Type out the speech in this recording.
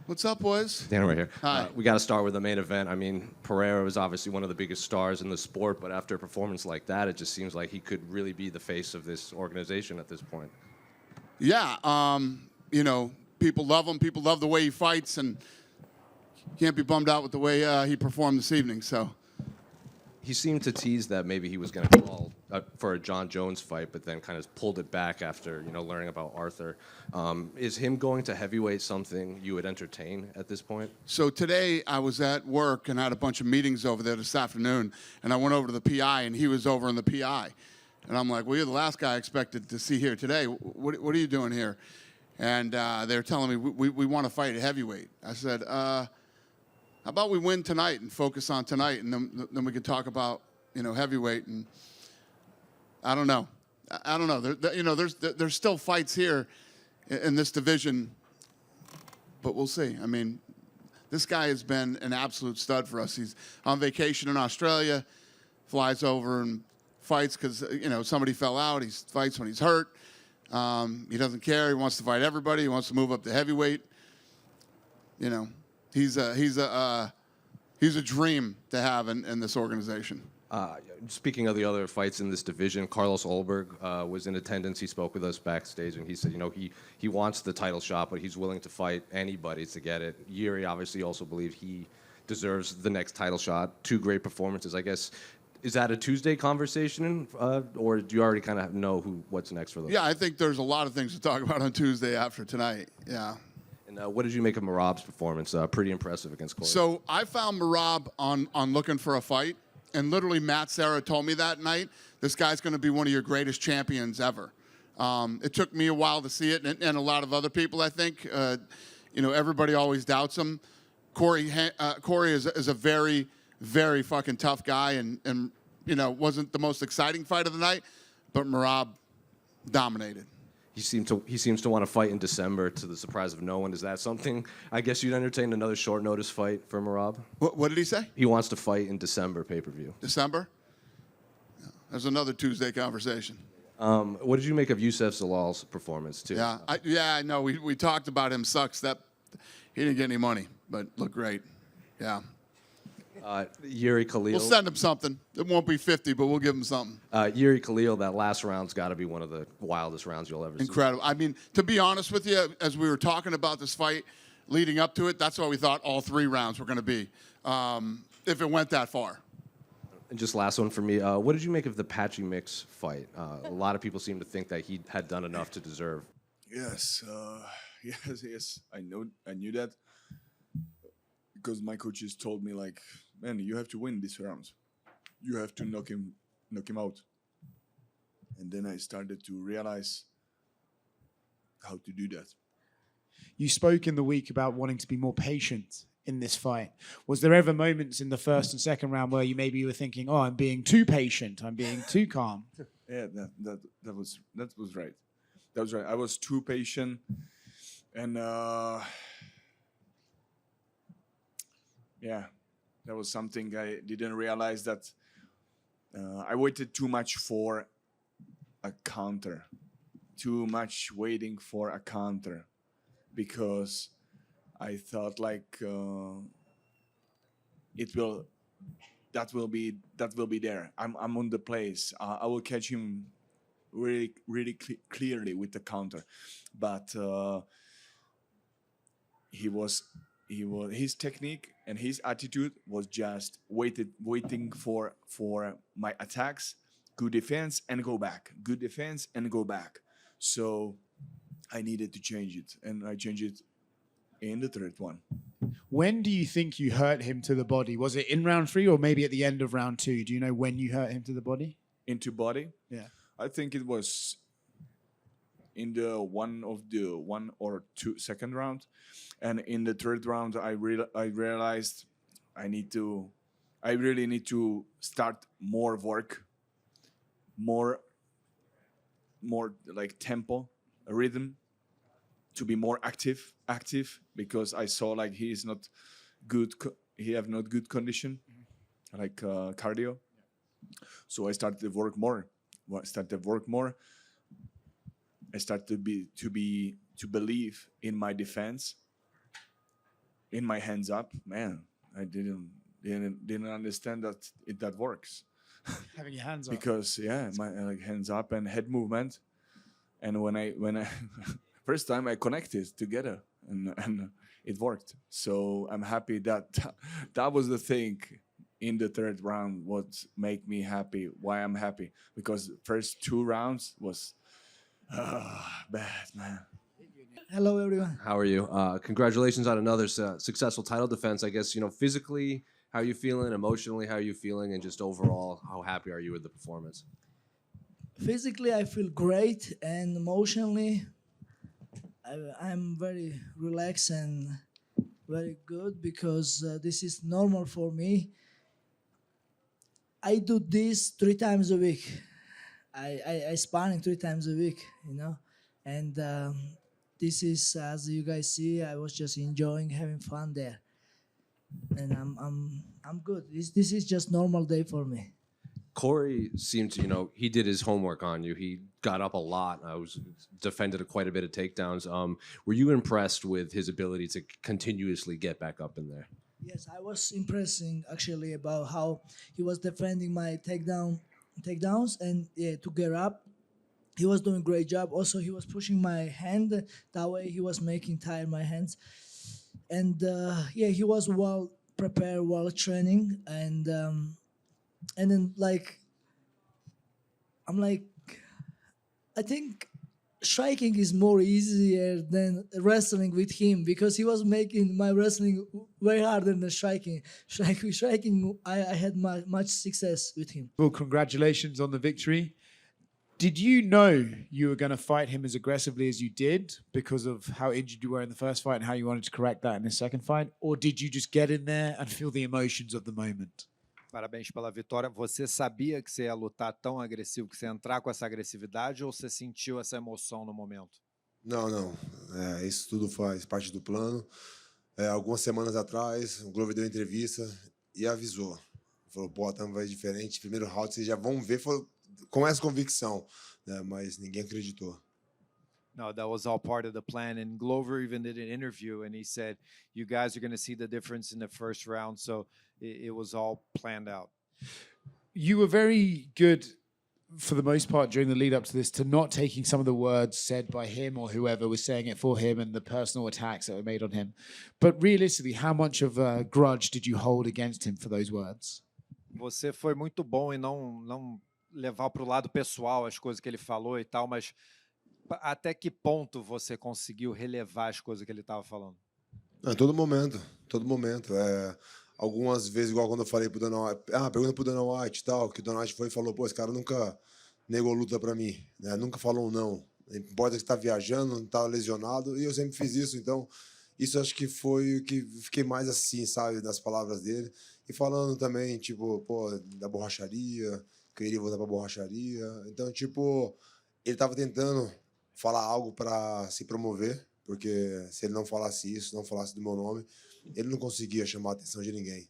What's up, boys? Standing right here. Hi. We got to start with the main event. I mean, Pereira was obviously one of the biggest stars in the sport, but after a performance like that, it just seems like he could really be the face of this organization at this point. Yeah, you know, people love him. People love the way he fights, and can't be bummed out with the way he performed this evening. So He seemed to tease that maybe he was going to call for a John Jones fight, but then kind of pulled it back after, learning about Arthur. Is him going to heavyweight something you would entertain at this point? So today I was at work and had a bunch of meetings over there this afternoon, and I went over to the PI, and he was over in the PI. And I'm like, well, you're the last guy I expected to see here today. What are you doing here? And they're telling me, we want to fight at heavyweight. I said, how about we win tonight and focus on tonight, and then we can talk about, heavyweight. And I don't know. I don't know. There's still fights here in this division, but we'll see. I mean, this guy has been an absolute stud for us. He's on vacation in Australia, flies over and fights because, somebody fell out. He fights when he's hurt. He doesn't care. He wants to fight everybody. He wants to move up to heavyweight. He's a dream to have in this organization. Speaking of the other fights in this division, Carlos Ulberg was in attendance. He spoke with us backstage, and he said, he wants the title shot, but he's willing to fight anybody to get it. Jiri obviously also believes he deserves the next title shot. Two great performances, I guess. Is that a Tuesday conversation, or do you already kind of know what's next for them? Yeah, I think there's a lot of things to talk about on Tuesday after tonight. Yeah. And what did you make of Merab's performance? Pretty impressive against Corey. So I found Merab on looking for a fight, and literally Matt Serra told me that night, this guy's going to be one of your greatest champions ever. It took me a while to see it, and a lot of other people, I think. Everybody always doubts him. Corey is a very, very fucking tough guy, and wasn't the most exciting fight of the night, but Merab dominated. He seems to want to fight in December, to the surprise of no one. Is that something? I guess you'd entertain another short notice fight for Merab? What did he say? He wants to fight in December pay-per-view. December? Yeah. There's another Tuesday conversation. What did you make of Youssef Zalal's performance too? Yeah, I know. We talked about him. Sucks that he didn't get any money, but looked great. Yeah. Jiri Khalil. We'll send him something. It won't be 50, but we'll give him something. Jiri Khalil, that last round's got to be one of the wildest rounds you'll ever see. Incredible. I mean, to be honest with you, as we were talking about this fight leading up to it, that's what we thought all three rounds were going to be, if it went that far. And just last one for me. What did you make of the Patchy Mix fight? A lot of people seem to think that he had done enough to deserve. Yes, yes. I knew that because my coaches told me, like, man, you have to win this round. You have to knock him out. And then I started to realize how to do that. You spoke in the week about wanting to be more patient in this fight. Was there ever moments in the first and second round where you were thinking, "Oh, I'm being too patient. I'm being too calm"? Yeah, that was right. That was right. I was too patient, and yeah, that was something I didn't realize, that I waited too much for a counter, too much waiting for a counter, because I thought like that will be there. I'm on the place. I will catch him really clearly with the counter, but his technique and his attitude was just waiting for my attacks, good defense and go back, good defense and go back. So I needed to change it, and I changed it in the third one. When do you think you hurt him to the body? Was it in round 3 or maybe at the end of round 2? Do you know when you hurt him to the body? Into body? Yeah. I think it was in the one or two second round, and in the third round I realized I really need to start more work, more like tempo, rhythm, to be more active, because I saw like he is not good. He have not good condition, like cardio. So I started to work more. I started to believe in my defense, in my hands up, man, I didn't understand that works. Having your hands up. Because yeah, my like hands up and head movement, and when I first time I connected together and it worked. So I'm happy that was the thing in the third round. What make me happy? Why I'm happy? Because first 2 rounds was bad, man. Hello, everyone. How are you? Congratulations on another successful title defense. I guess, physically, how are you feeling? Emotionally, how are you feeling? And just overall, how happy are you with the performance? Physically, I feel great, and emotionally, I'm very relaxed and very good because this is normal for me. I do this 3 times a week. I sparring 3 times a week, and this is, as you guys see, I was just enjoying having fun there, and I'm good. This is just normal day for me. Corey seemed to, he did his homework on you. He got up a lot. I was defended quite a bit of takedowns. Were you impressed with his ability to continuously get back up in there? Yes, I was impressing actually about how he was defending my takedowns, and yeah, to get up, he was doing a great job. Also, he was pushing my hand. That way, he was making tired my hands, and yeah, he was well prepared, well training, and then I'm like, I think striking is more easier than wrestling with him because he was making my wrestling way harder than striking. Striking, I had much success with him. Well, congratulations on the victory. Did you know you were going to fight him as aggressively as you did because of how injured you were in the first fight and how you wanted to correct that in the second fight? Or did you just get in there and feel the emotions of the moment? Parabéns pela vitória. Você sabia que você ia lutar tão agressivo, que você ia entrar com essa agressividade, ou você sentiu essa emoção no momento? Não. Isso tudo faz parte do plano. Algumas semanas atrás, o Glover deu entrevista e avisou. Falou, pô, a vai diferente. Primeiro round, vocês já vão ver com essa convicção. Né? Mas ninguém acreditou. No, that was all part of the plan. And Glover even did an interview, and he said, you guys are going to see the difference in the first round. So it was all planned out. You were very good, for the most part, during the lead up to this, to not taking some of the words said by him or whoever was saying it for him and the personal attacks that were made on him. But realistically, how much of a grudge did you hold against him for those words? Você foi muito bom em não levar para o lado pessoal as coisas que ele falou e tal, mas até que ponto você conseguiu relevar as coisas que ele estava falando? Todo momento. Algumas vezes, igual quando eu falei pro Dana White, pergunta pro Dana White e tal, que o Dana White foi e falou, pô, esse cara nunca negou luta pra mim, né? Nunca falou um não. Não importa que você tá viajando, não tá lesionado, e eu sempre fiz isso, então isso acho que foi o que fiquei mais assim, sabe, das palavras dele. E falando também, tipo, pô, da borracharia, que eu iria voltar pra borracharia. Então, tipo, ele tava tentando falar algo pra se promover, porque se ele não falasse isso, não falasse do meu nome, ele não conseguia chamar a atenção de ninguém.